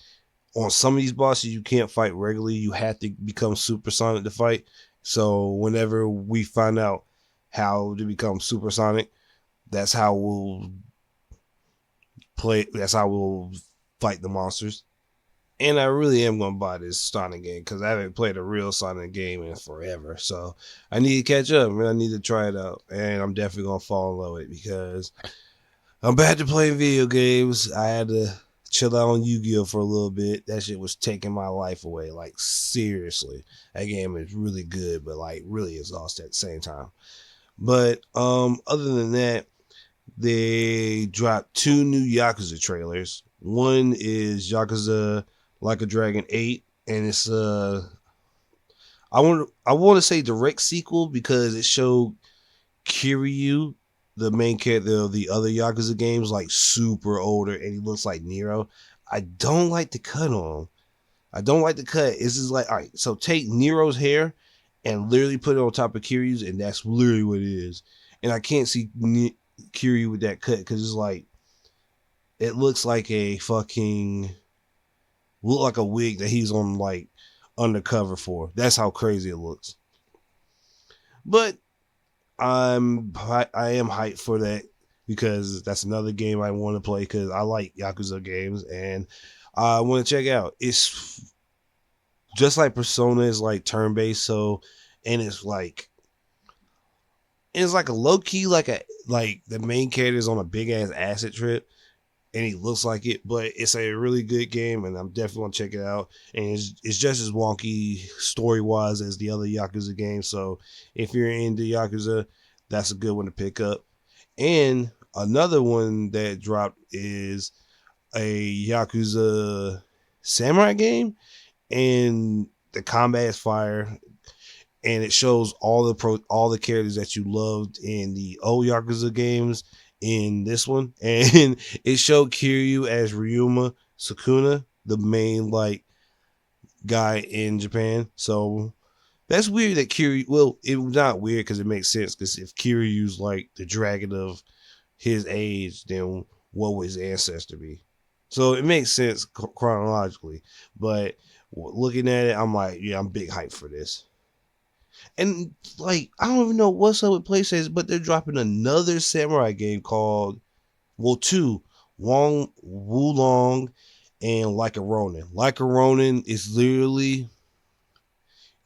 on some of these bosses you can't fight regularly. You have to become Super Sonic to fight. So whenever we find out how to become Super Sonic, that's how we'll play. That's how we'll fight the monsters. And I really am going to buy this Sonic game because I haven't played a real Sonic game in forever. So I need to catch up, and I need to try it out. And I'm definitely going to fall in love with it because I'm bad to playing video games. I had to chill out on Yu-Gi-Oh for a little bit. That shit was taking my life away. Like, seriously. That game is really good, but like really exhausting at the same time. But other than that, they dropped 2 new Yakuza trailers. One is Yakuza Like a Dragon 8, and it's I want to say direct sequel because it showed Kiryu, the main character of the other Yakuza games, like super older, and he looks like Nero. I don't like the cut on him. I don't like the cut. It's just like, all right, so take Nero's hair and literally put it on top of Kiryu's, and that's literally what it is. And I can't see Kiryu with that cut because it's like it looks like a wig that he's on like undercover for. That's how crazy it looks. But I am hyped for that because that's another game I want to play because I like Yakuza games and I want to check out. It's just like Persona is like turn based, so and it's like a low key like the main character is on a big ass acid trip and he looks like it, but it's a really good game and I'm definitely gonna check it out. And it's just as wonky story wise as the other Yakuza games. So if you're into Yakuza, that's a good one to pick up. And another one that dropped is a Yakuza samurai game, and the combat is fire, and it shows all the characters that you loved in the old Yakuza games in this one, and it showed Kiryu as Ryuma Sukuna, the main like guy in Japan. So that's weird that Kiryu. Well, it's not weird because it makes sense. Because if Kiryu's like the dragon of his age, then what would his ancestor be? So it makes sense chronologically. But looking at it, I'm like, yeah, I'm big hype for this. And like, I don't even know what's up with PlayStation, but they're dropping another samurai game called, two, Wulong and Like a Ronin. Like a Ronin is literally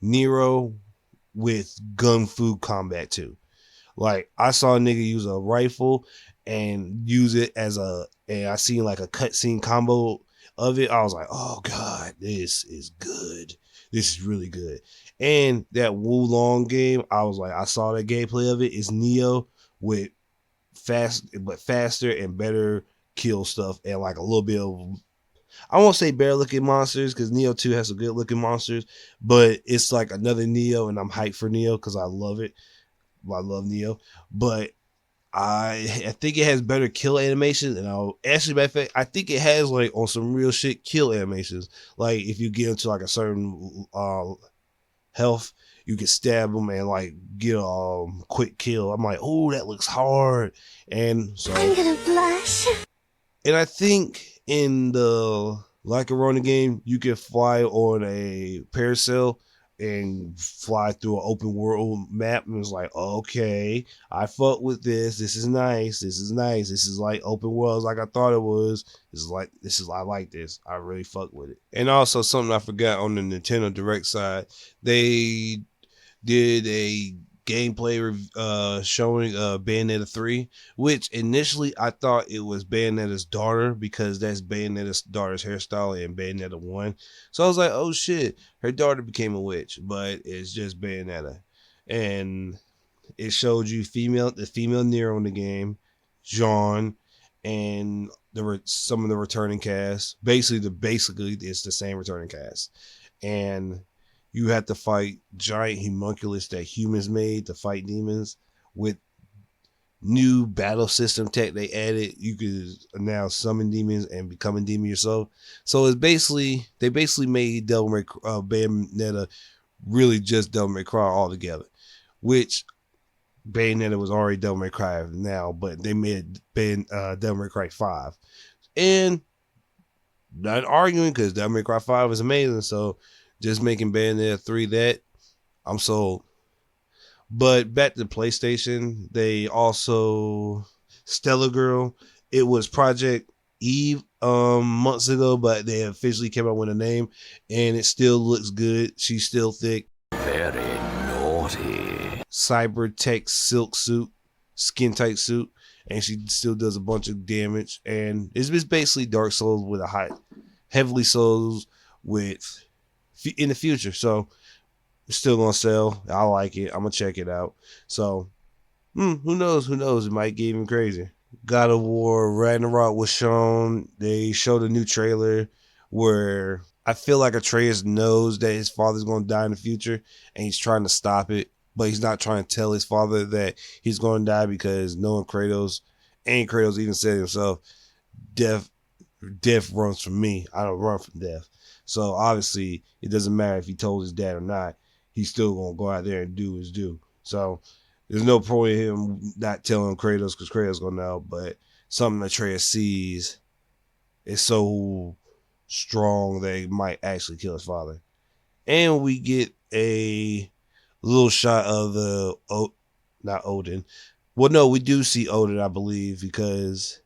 Nero with gun fu combat too. Like I saw a nigga use a rifle and use it and I seen like a cutscene combo of it. I was like, oh god, this is good. This is really good. And that Wulong game, I was like, I saw the gameplay of it. It's Neo with faster and better kill stuff and like a little bit of, I won't say better looking monsters because Neo 2 has some good looking monsters, but it's like another Neo and I'm hyped for Neo because I love it. I love Neo, but I think it has better kill animations, and I think it has like on some real shit kill animations. Like if you get into like a certain health, you can stab them and like get a quick kill. I'm like, oh, that looks hard, and so I'm gonna blush. And I think in the Like a Ronin game, you can fly on a parasail and fly through an open world map, and it's like, okay, I fuck with this. This is nice. This is like open worlds like I thought it was. I like this. I really fuck with it. And also something I forgot on the Nintendo Direct side, they did a gameplay showing Bayonetta 3, which initially I thought it was Bayonetta's daughter because that's Bayonetta's daughter's hairstyle in Bayonetta 1. So I was like, oh shit, her daughter became a witch, but it's just Bayonetta. And it showed you the female Nero in the game, Jean, and some of the returning cast. Basically it's the same returning cast. And you have to fight giant homunculus that humans made to fight demons with new battle system tech they added. You could now summon demons and become a demon yourself. So it's they basically made Bayonetta really just Devil May Cry altogether, which Bayonetta was already Devil May Cry now, but they made Devil May Cry 5. And not arguing because Devil May Cry 5 is amazing, so just making Bayonetta 3 that, I'm sold. But back to PlayStation, they also Stellar Girl. It was Project Eve months ago, but they officially came out with a name, and it still looks good. She's still thick. Very naughty. Cyber tech silk suit, skin tight suit, and she still does a bunch of damage. And it's basically Dark Souls with heavily Souls with in the future. So it's still gonna sell. I like it. I'm gonna check it out. So who knows? It might get even crazier. God of War Ragnarok was shown. They showed a new trailer where I feel like Atreus knows that his father's gonna die in the future and he's trying to stop it, but he's not trying to tell his father that he's gonna die because knowing Kratos, and Kratos even said himself, death runs from me. I don't run from death. So obviously it doesn't matter if he told his dad or not. he's still gonna go out there and do his due. So there's no point in him not telling Kratos because Kratos gonna know. But something that Atreus sees is so strong that he might actually kill his father. And we get a little shot of not Odin. Well, no, we do see Odin, I believe, because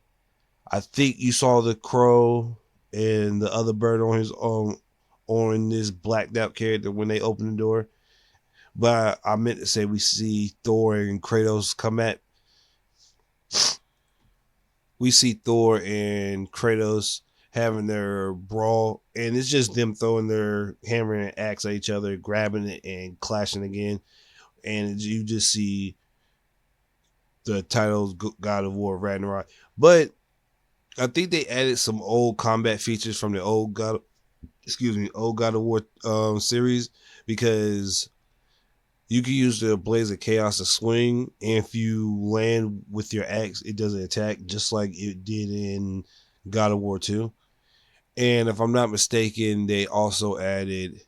I think you saw the crow and the other bird on his on this blacked out character when they open the door. But I meant to say we see Thor and Kratos come at. We see Thor and Kratos having their brawl, and it's just them throwing their hammer and axe at each other, grabbing it and clashing again. And you just see the titles God of War Ragnarok. But I think they added some old combat features from the old God of War series, because you can use the Blaze of Chaos to swing, and if you land with your axe, it doesn't attack, just like it did in God of War 2. And if I'm not mistaken, they also added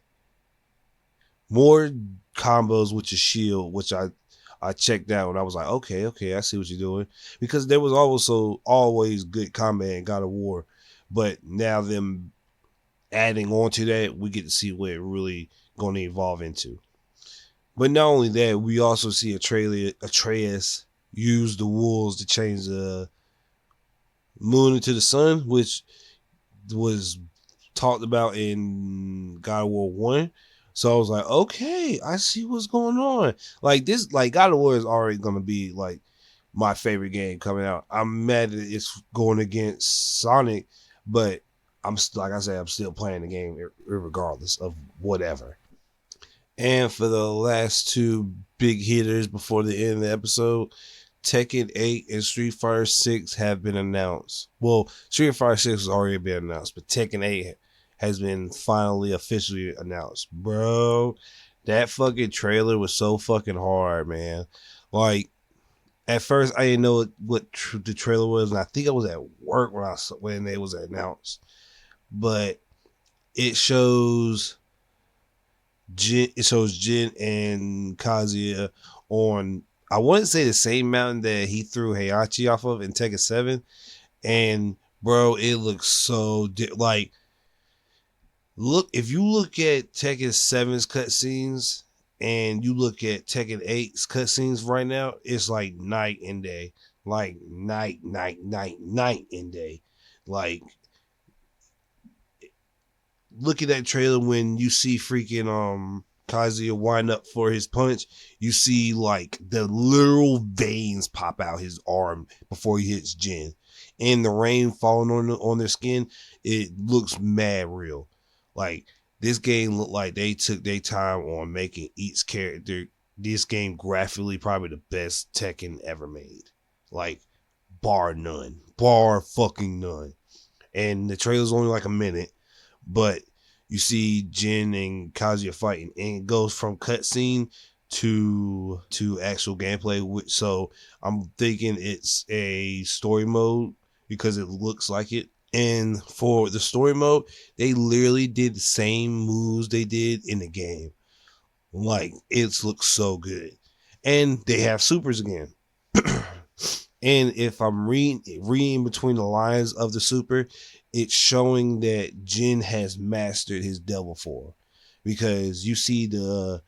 more combos with your shield, which I checked out and I was like, okay, I see what you're doing. Because there was also always good combat in God of War, but now them adding on to that, we get to see what it really going to evolve into. But not only that, we also see Atreus use the wolves to change the moon into the sun, which was talked about in God of War 1. So I was like, okay, I see what's going on. Like this, like God of War is already going to be like my favorite game coming out. I'm mad that it's going against Sonic, but like I said, I'm still playing the game regardless of whatever. And for the last two big hitters before the end of the episode, Tekken 8 and Street Fighter 6 have been announced. Well, Street Fighter 6 has already been announced, but Tekken 8 has been finally officially announced. Bro, that fucking trailer was so fucking hard, man. Like, at first I didn't know what the trailer was, and I think I was at work when it was announced. But it shows Jin and Kazuya on, I wouldn't say the same mountain that he threw Heihachi off of in Tekken 7. And bro, it looks so like, look, if you look at Tekken 7's cutscenes and you look at Tekken 8's cutscenes right now, it's like night and day. Like night and day. Like, look at that trailer when you see freaking Kazuya wind up for his punch. You see like the literal veins pop out his arm before he hits Jin, and the rain falling on their skin. It looks mad real. Like, this game looked like they took their time on making each character. This game graphically probably the best Tekken ever made. Like, bar fucking none. And the trailer's only like a minute, but you see Jin and Kazuya fighting, and it goes from cutscene to actual gameplay. So I'm thinking it's a story mode because it looks like it. And for the story mode, they literally did the same moves they did in the game. Like, it looks so good. And they have supers again. And if I'm reading between the lines of the super, it's showing that Jin has mastered his devil form, because you see the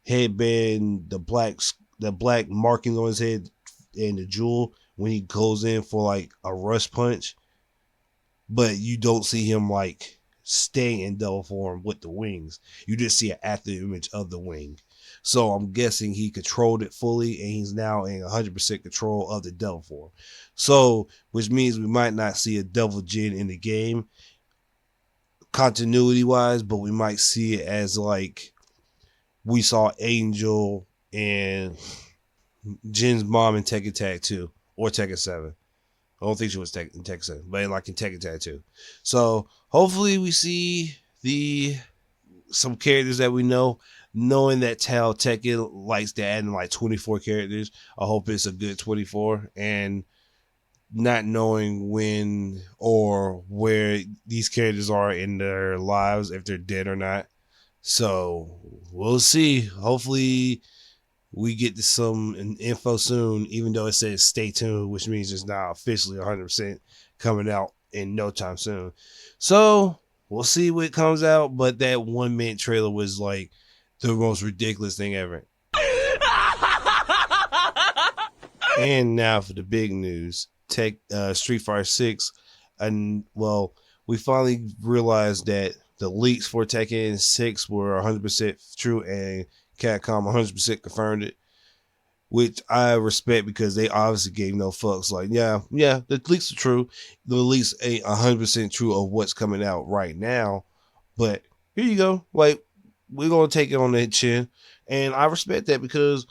headband, the black markings on his head, and the jewel when he goes in for like a rush punch, but you don't see him like stay in devil form with the wings. You just see an after image of the wing. So I'm guessing he controlled it fully, and he's now in 100% control of the devil form. So, which means we might not see a devil Jin in the game continuity wise, but we might see it as like we saw Angel and Jin's mom in Tekken Tag 2 or Tekken 7. I don't think she was in Tekken 7, but like in Tekken Tag 2. So hopefully we see some characters that we know. Knowing that how Tekken likes to add in like 24 characters, I hope it's a good 24. And not knowing when or where these characters are in their lives, if they're dead or not. So we'll see. Hopefully we get to some info soon, even though it says stay tuned, which means it's not officially 100% coming out in no time soon. So we'll see what comes out. But that 1 minute trailer was like the most ridiculous thing ever. And now for the big news. Street Fighter 6. And well, we finally realized that the leaks for Tekken 6 were 100% true, and Capcom 100% confirmed it, which I respect because they obviously gave no fucks. Like, yeah, the leaks are true. The leaks ain't 100% true of what's coming out right now, but here you go. Like, we're gonna take it on the chin, and I respect that because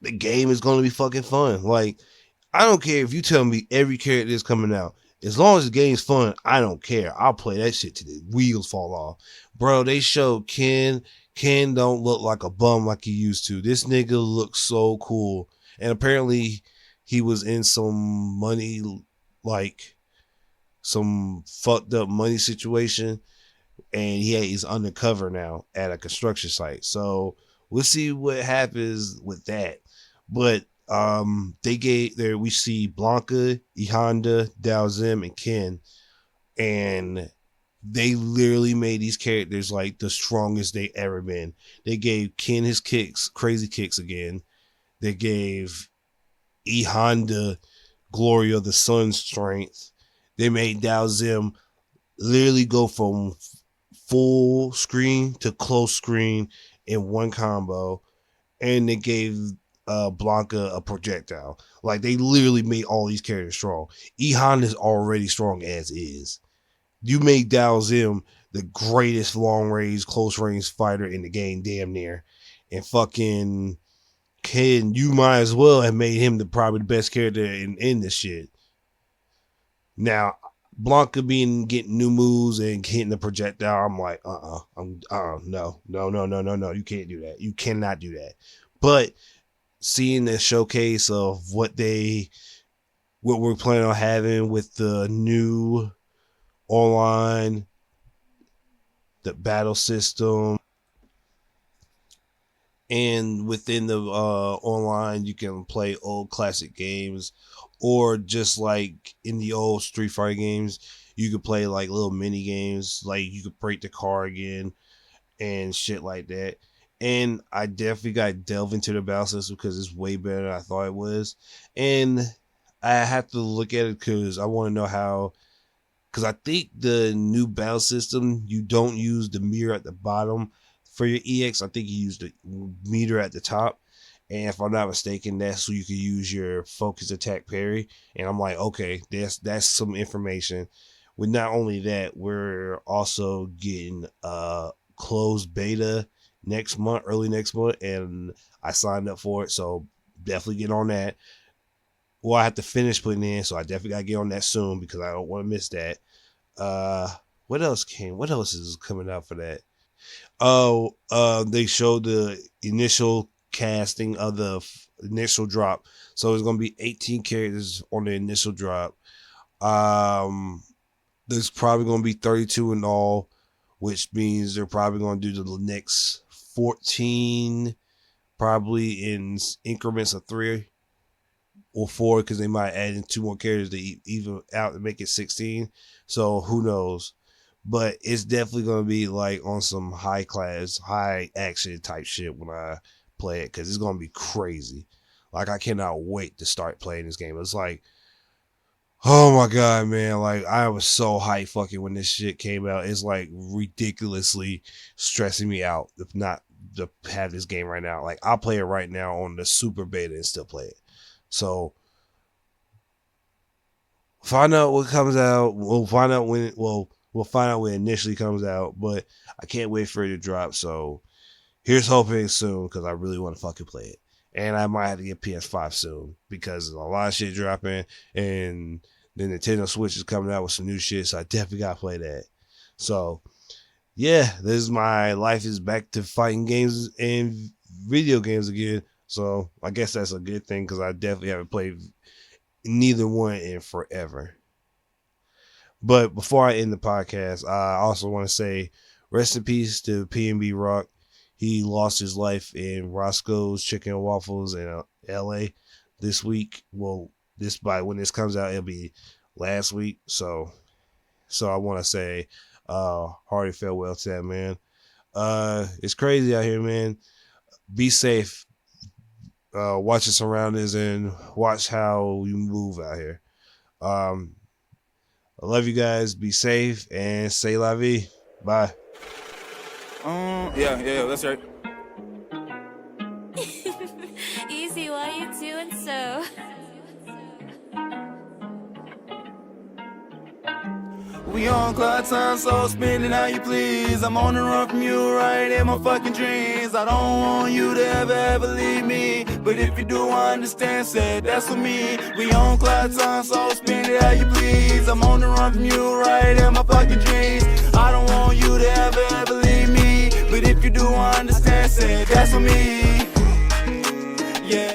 the game is gonna be fucking fun. Like, I don't care if you tell me every character is coming out. As long as the game's fun, I don't care. I'll play that shit till the wheels fall off. Bro, they showed Ken. Ken don't look like a bum like he used to. This nigga looks so cool. And apparently he was in some money, like some fucked up money situation. And he's undercover now at a construction site. So we'll see what happens with that. But we see Blanca, E Honda, Dalzim, and Ken, and they literally made these characters like the strongest they ever been. They gave Ken his kicks, crazy kicks again. They gave E Honda Glory of the Sun strength. They made Dalzim literally go from full screen to close screen in one combo, and they gave Blanca a projectile. Like, they literally made all these characters strong. E Honda's already strong as is. You made Dalzim the greatest long range, close range fighter in the game, damn near. And fucking Ken, you might as well have made him probably the best character in this shit. Now, Blanca getting new moves and hitting the projectile, I'm like, no, you can't do that. You cannot do that. But seeing the showcase of what we're planning on having with the new online, the battle system, and within the online you can play old classic games, or just like in the old Street Fighter games you could play like little mini games, like you could break the car again and shit like that. And I definitely got to delve into the battle system because it's way better than I thought it was. And I have to look at it because I want to know how, because I think the new battle system, you don't use the mirror at the bottom for your EX. I think you use the meter at the top. And if I'm not mistaken, that's so you can use your focus attack parry. And I'm like, okay, that's some information. With not only that, we're also getting closed beta next month, early next month, and I signed up for it, so definitely get on that. Well, I have to finish putting in, so I definitely gotta get on that soon because I don't want to miss that. What else is coming out for that? They showed the initial casting of the initial drop, so there's gonna be 18 characters on the initial drop. There's probably gonna be 32 in all, which means they're probably gonna do the next 14 probably in increments of 3 or 4, because they might add in 2 more characters to even out and make it 16. So who knows? But it's definitely going to be like on some high class, high action type shit when I play it, because it's going to be crazy. Like, I cannot wait to start playing this game. It's like, oh my god, man, like, I was so hyped fucking when this shit came out. It's like ridiculously stressing me out if not to have this game right now. Like, I'll play it right now on the super beta and still play it. So find out what comes out. We'll find out when it initially comes out, but I can't wait for it to drop. So here's hoping soon, because I really want to fucking play it. And I might have to get PS5 soon because there's a lot of shit dropping, and the Nintendo Switch is coming out with some new shit, so I definitely gotta play that. So yeah, this is my life is back to fighting games and video games again. So I guess that's a good thing, because I definitely haven't played neither one in forever. But before I end the podcast, I also want to say rest in peace to PNB Rock. He lost his life in Roscoe's Chicken and Waffles in LA this week. Well, when this comes out, it'll be last week. So I want to say hearty farewell to that man. It's crazy out here, man. Be safe. Watch your surroundings and watch how you move out here. I love you guys. Be safe and say la vie. Bye. Yeah, that's right. Easy, why you doing so? We on cloud time, so spin it how you please. I'm on the run from you right in my fucking dreams. I don't want you to ever leave me, but if you do, I understand, said that's for me. We on cloud time, so spin it how you please. I'm on the run from you right in my fucking dreams. I don't want you to ever leave me, but if you do, I understand, said that's for me. Yeah.